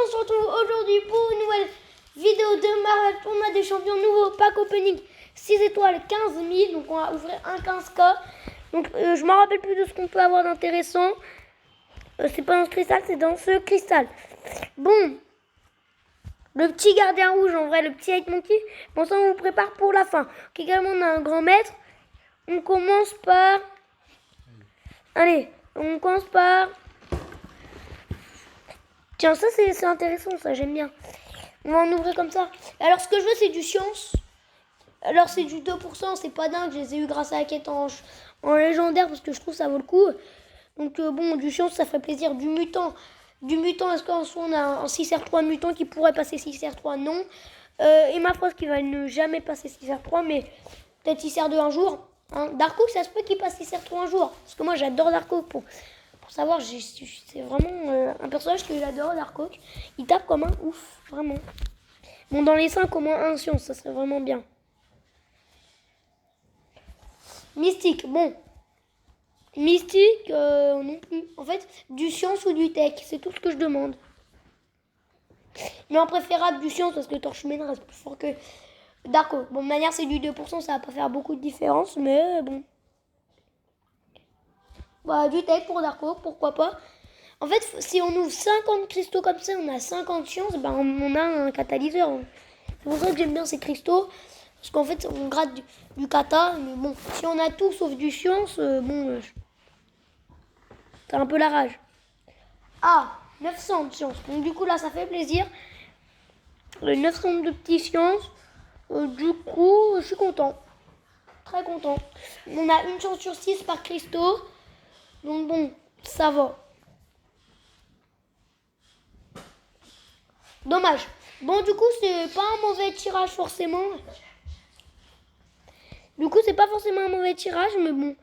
on se retrouve aujourd'hui pour une nouvelle vidéo de Marvel Tournoi des Champions nouveau pack opening 6 étoiles 15 000. Donc on va ouvrir un 15K. Donc je m'en rappelle plus de ce qu'on peut avoir d'intéressant. C'est pas dans ce cristal, c'est dans ce cristal. Bon, le petit gardien rouge, en vrai, le petit Hate Monkey. Bon, ça on vous prépare pour la fin. Donc, également on a un grand maître. On commence par... Allez, on commence par... Tiens, ça c'est intéressant, ça j'aime bien. On va en ouvrir comme ça. Alors ce que je veux c'est du science. Alors c'est du 2%, c'est pas dingue. Je les ai eu grâce à la quête en légendaire parce que je trouve ça vaut le coup. Donc bon, du science ça ferait plaisir. Du mutant, est-ce qu'en soi on a un 6R3 mutant qui pourrait passer 6R3? Non. Et ma phrase qui va ne jamais passer 6R3, mais peut-être 6R2 un jour. Hein. Dark Oak, ça se peut qu'il passe 6R3 un jour. Parce que moi j'adore Dark Oak pour savoir, c'est vraiment un personnage que j'adore, Dark Oak. Il tape comme un ouf, vraiment. Bon, dans les 5, au moins un science, ça serait vraiment bien. Mystique, bon. Mystique, non plus. En fait, du science ou du tech, c'est tout ce que je demande. Mais en préférable du science, parce que Torchman reste plus fort que Dark Oak. Bon, de manière, c'est du 2%, ça va pas faire beaucoup de différence, mais bon. Bah, du tech pour Dark Oak, pourquoi pas. En fait, si on ouvre 50 cristaux comme ça, on a 50 sciences, ben on a un catalyseur. C'est pour ça que j'aime bien ces cristaux. Parce qu'en fait, on gratte du kata. Mais bon, si on a tout sauf du science, bon, c'est un peu la rage. Ah, 900 de sciences. Donc du coup, là, ça fait plaisir. 900 de petits sciences. Du coup, je suis content. Très content. On a une chance sur 6 par cristaux. Donc bon, ça va. Dommage. Bon, du coup, c'est pas un mauvais tirage forcément. Du coup, c'est pas forcément un mauvais tirage, mais bon.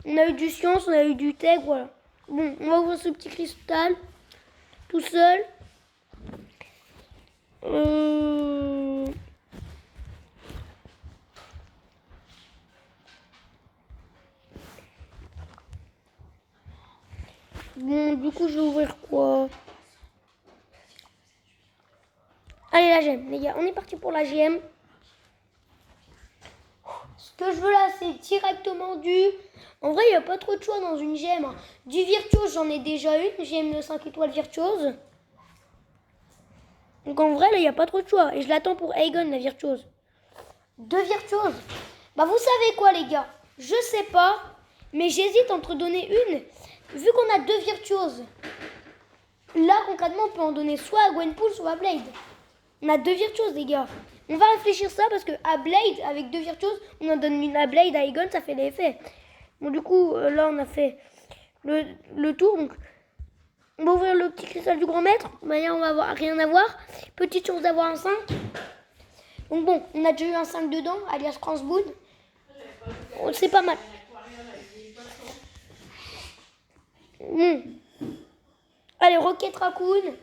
On a eu du science, on a eu du tech, voilà. Bon, on va ouvrir ce petit cristal. Tout seul. Bon, du coup, je vais ouvrir quoi? Allez, la gemme, les gars. On est parti pour la gemme. Ce que je veux là, c'est directement du... En vrai, il n'y a pas trop de choix dans une gemme. Du virtuose, j'en ai déjà une. Gemme de 5 étoiles virtuose. Donc en vrai, là, il n'y a pas trop de choix. Et je l'attends pour Aegon, la virtuose. 2 virtuoses. Bah, vous savez quoi, les gars? Je sais pas. Mais j'hésite entre donner une. Vu qu'on a 2 virtuoses. Là, concrètement, on peut en donner soit à Gwenpool, soit à Blade. On a 2 virtuoses, les gars. On va réfléchir ça parce que à Blade, avec 2 virtuoses, on en donne une à Blade, à Aegon, ça fait l'effet. Bon, du coup, là, on a fait le tour. Donc, on va ouvrir le petit cristal du grand maître. Manière, on va avoir rien à voir. Petite chance d'avoir un 5. Donc, bon, on a déjà eu un 5 dedans, alias Transboon. C'est pas mal. Allez, Rocket Raccoon.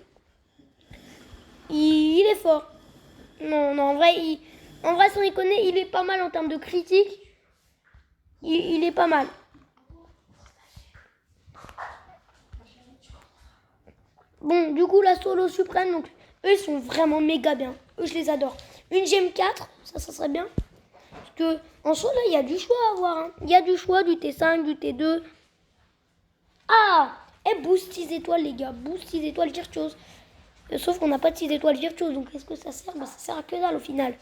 Il est fort. Non, en vrai, sans déconner, il est pas mal en termes de critique. Il est pas mal. Bon, du coup, la solo suprême, donc, eux, ils sont vraiment méga bien. Eux, je les adore. Une gemme 4, ça serait bien. Parce que, en soi, là, il y a du choix à avoir. Hein. Il y a du choix, du T5, du T2. Ah! Et boost 6 étoiles, les gars. Boost 6 étoiles virtuose. Sauf qu'on n'a pas de 6 étoiles virtuose. Donc, est-ce que ça sert? Bah, ça sert à que dalle, au final.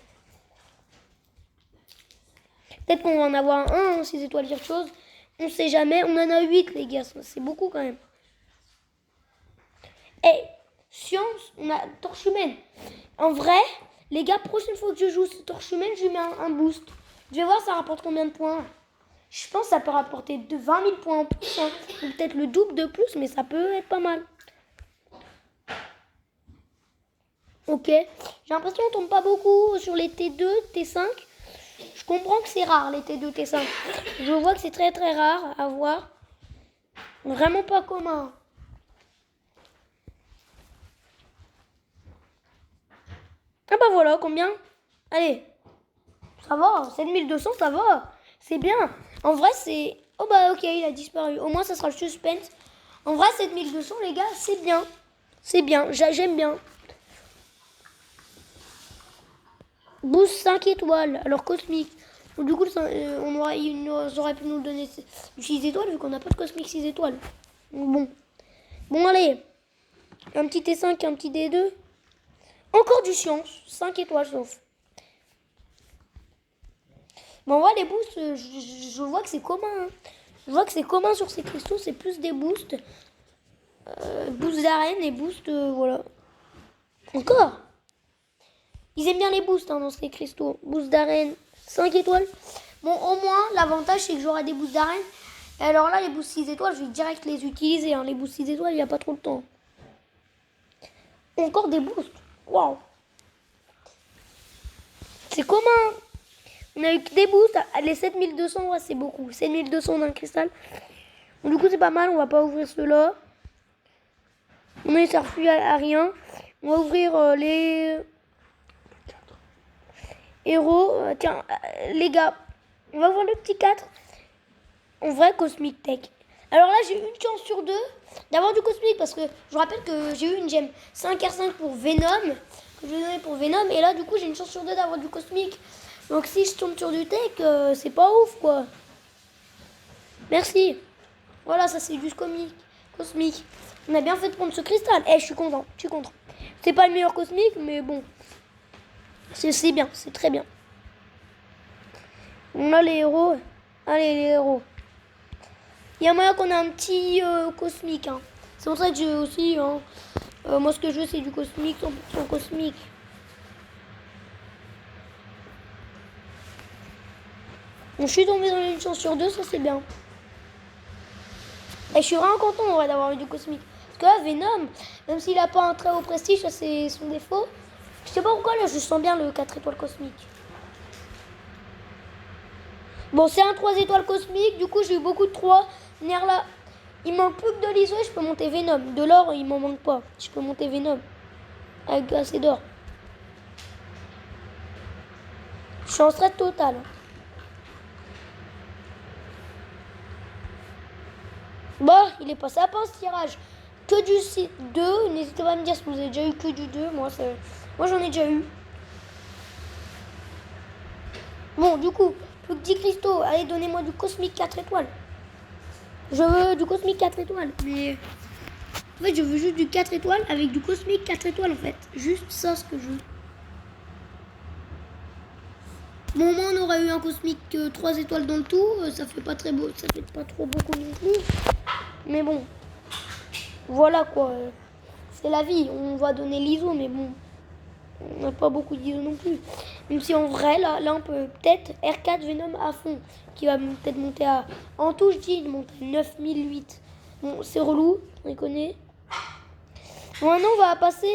Peut-être qu'on va en avoir un, 6 étoiles virtuose. On sait jamais. On en a 8, les gars. C'est beaucoup, quand même. Et science, on a torche humaine. En vrai, les gars, prochaine fois que je joue torche humaine, je lui mets un boost. Je vais voir ça rapporte combien de points. Je pense que ça peut rapporter 20 000 points en plus. Hein. Ou peut-être le double de plus, mais ça peut être pas mal. Ok. J'ai l'impression qu'on tombe pas beaucoup sur les T2, T5. Je comprends que c'est rare, les T2, T5. Je vois que c'est très très rare à voir. Vraiment pas commun. Ah bah voilà, combien? Allez. Ça va, 7200, ça va. C'est bien. En vrai, c'est... Oh bah ok, il a disparu. Au moins, ça sera le suspense. En vrai, 7200, les gars, c'est bien. C'est bien, j'aime bien. Boost 5 étoiles, alors cosmique. Donc, du coup, ils auraient pu nous donner du 6 étoiles vu qu'on n'a pas de cosmique 6 étoiles. Donc, bon, allez. Un petit T5, un petit D2. Encore du science, 5 étoiles sauf. Bon, on voit les boosts, je vois que c'est commun. Hein. Je vois que c'est commun sur ces cristaux, c'est plus des boosts. Boost d'arène et boost, voilà. Encore. Ils aiment bien les boosts hein, dans ces cristaux. Boost d'arène, 5 étoiles. Bon, au moins, l'avantage, c'est que j'aurai des boosts d'arène. Et alors là, les boosts 6 étoiles, je vais direct les utiliser. Hein. Les boosts 6 étoiles, il n'y a pas trop de temps. Encore des boosts. Waouh. C'est commun. On a eu que des boosts. Les 7200, ouais, c'est beaucoup. 7200 d'un cristal. Donc, du coup, c'est pas mal. On va pas ouvrir ceux-là. On ne sert plus à rien. On va ouvrir les héros. Tiens, les gars. On va ouvrir le petit 4. En vrai, Cosmic Tech. Alors là, j'ai une chance sur 2 d'avoir du Cosmic. Parce que je vous rappelle que j'ai eu une gemme 5R5 pour Venom. Que je vais donner pour Venom. Et là, du coup, j'ai une chance sur 2 d'avoir du Cosmic. Donc si je tombe sur du Tech, c'est pas ouf, quoi. Merci. Voilà, ça c'est du cosmique. On a bien fait de prendre ce cristal. Je suis content, C'est pas le meilleur cosmique, mais bon. C'est bien, c'est très bien. On a les héros. Allez, les héros. Il y a moyen qu'on a un petit cosmique. Hein. C'est pour ça que j'ai aussi... Hein, moi, ce que je veux, c'est du cosmique, 100% cosmique. Je suis tombé dans une chance sur 2, ça c'est bien. Et je suis vraiment content en vrai d'avoir eu du cosmique. Parce que là, Venom, même s'il n'a pas un très haut prestige, ça c'est son défaut. Je sais pas pourquoi là, je sens bien le 4 étoiles cosmique. Bon, c'est un 3 étoiles cosmique, du coup j'ai eu beaucoup de 3. Là, il manque plus que de l'ISO et je peux monter Venom. De l'or, il m'en manque pas. Je peux monter Venom. Avec assez d'or. Je suis en stress total. Bon, il est passé à pas ce tirage. Que du 2. N'hésitez pas à me dire si vous avez déjà eu que du 2. Moi j'en ai déjà eu. Bon, du coup, plus que 10 cristaux. Allez, donnez-moi du cosmique 4 étoiles. Je veux du cosmique 4 étoiles. Mais en fait, je veux juste du 4 étoiles avec du cosmique 4 étoiles en fait. Juste ça ce que je veux. Bon, moi, on aurait eu un cosmique 3 étoiles dans le tout. Ça fait pas très beau. Ça fait pas trop beaucoup non plus. Mais bon. Voilà quoi. C'est la vie. On va donner l'ISO, mais bon. On n'a pas beaucoup d'ISO non plus. Même si en vrai, là on peut peut-être R4 Venom à fond. Qui va peut-être monter à... En tout, je dis, il monte à 9008. Bon, c'est relou. On les connaît. Bon, maintenant, on va passer...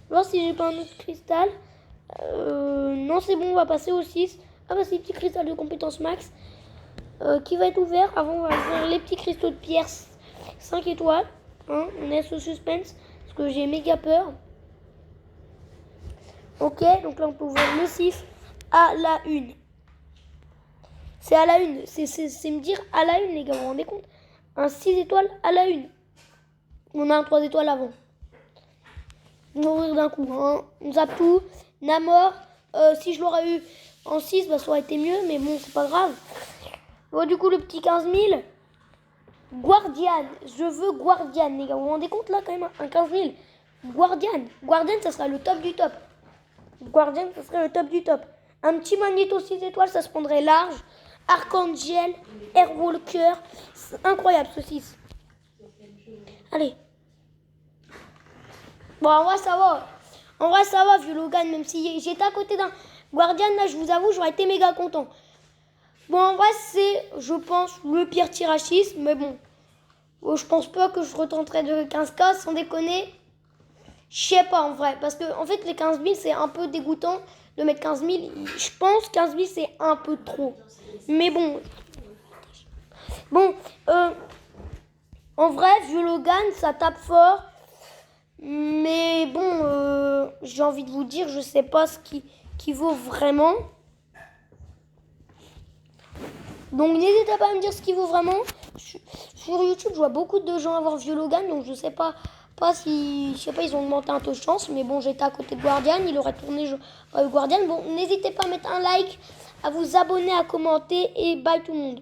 voir si j'ai pas un autre cristal. Non, c'est bon, on va passer au 6. Ah bah, c'est les petits cristals de compétence max. Qui va être ouvert. Avant, on va ouvrir les petits cristaux de pierre 5 étoiles. Hein, on est au suspense. Parce que j'ai méga peur. Ok, donc là, on peut ouvrir le 6 à la 1. C'est à la 1. C'est me dire à la 1, les gars. Vous vous rendez compte? Un 6 étoiles à la 1. On a un 3 étoiles avant. On va ouvrir d'un coup. Hein. On zappe tout. Namor. Si je l'aurais eu en 6, bah, ça aurait été mieux. Mais bon, c'est pas grave. Bon, du coup, le petit 15 000. Guardian. Je veux Guardian, les gars. Vous vous rendez compte là, quand même, un 15 000. Guardian. Guardian, ça sera le top du top. Guardian, ça serait le top du top. Un petit Magneto 6 étoiles, ça se prendrait large. Archangel, Airwalker. C'est incroyable ce 6. Allez. Bon, en vrai, ça va. En vrai, ça va, vu Logan, même si j'étais à côté d'un Guardian, là, je vous avoue, j'aurais été méga content. Bon, en vrai, c'est, je pense, le pire tirage 6, mais bon. Je pense pas que je retenterai de 15K, sans déconner. Je sais pas, en vrai, parce que, en fait, les 15 000, c'est un peu dégoûtant de mettre 15 000. Je pense 15 000, c'est un peu trop. Mais bon. Bon, en vrai, vieux Logan, ça tape fort. Mais bon, j'ai envie de vous dire, je sais pas ce qui vaut vraiment. Donc n'hésitez pas à me dire ce qui vaut vraiment. Sur YouTube, je vois beaucoup de gens avoir vieux Logan, donc je sais pas pas si, je sais pas, ils ont augmenté un taux de chance, mais bon, j'étais à côté de Guardian, il aurait tourné Guardian. Bon, n'hésitez pas à mettre un like, à vous abonner, à commenter et bye tout le monde.